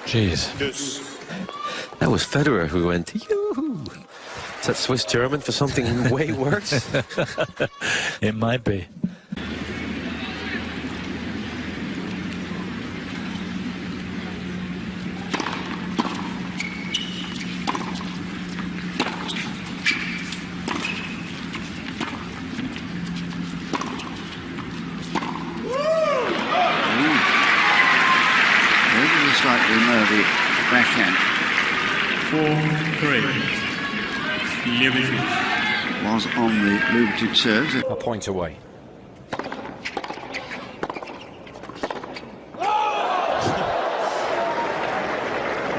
Jeez. That was Federer who went, yoo-hoo. Is that Swiss German for something way worse? It might be. Slightly nervy backhand. 4-3. Liberty. Was on the lubricated serves. A point away.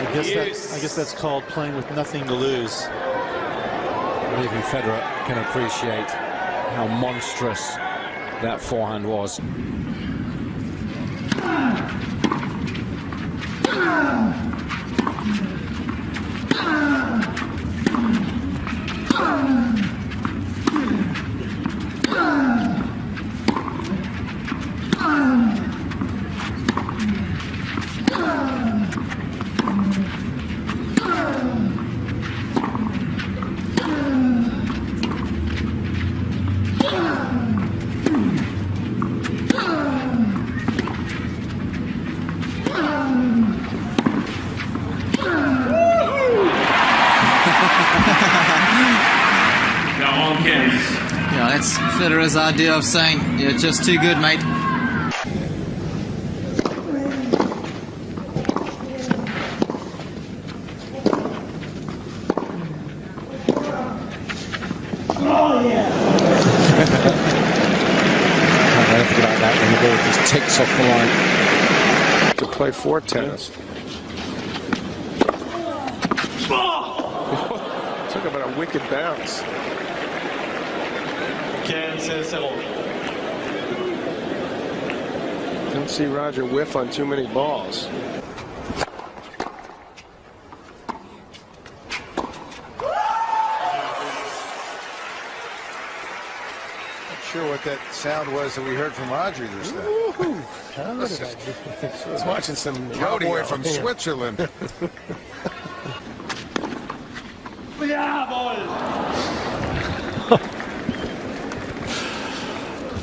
I guess that's called playing with nothing to lose. Even Federer can appreciate how monstrous that forehand was. Yeah, that's Federer's idea of saying, you're just too good, mate. Oh, yeah. Can't let it like that when the ball just ticks off the line. To play for tennis. Talk about a wicked bounce. Don't see Roger whiff on too many balls. Not sure what that sound was that we heard from Roger just then. He's watching some cowboy from Switzerland.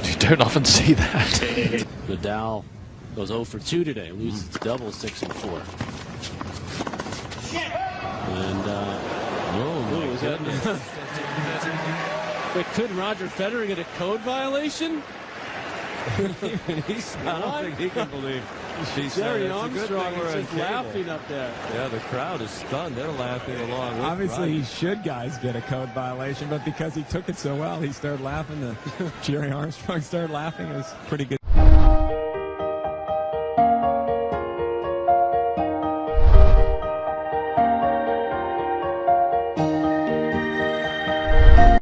You don't often see that. Nadal goes 0 for 2 today, loses double 6 and 4. And oh my goodness! Wait, could Roger Federer get a code violation? I don't think he can believe. Jerry Armstrong is just laughing up there. Yeah, the crowd is stunned. They're laughing along with Obviously, Roger. he should, guys, get a code violation, but because he took it so well, he started laughing. Jerry Armstrong started laughing. It was pretty good.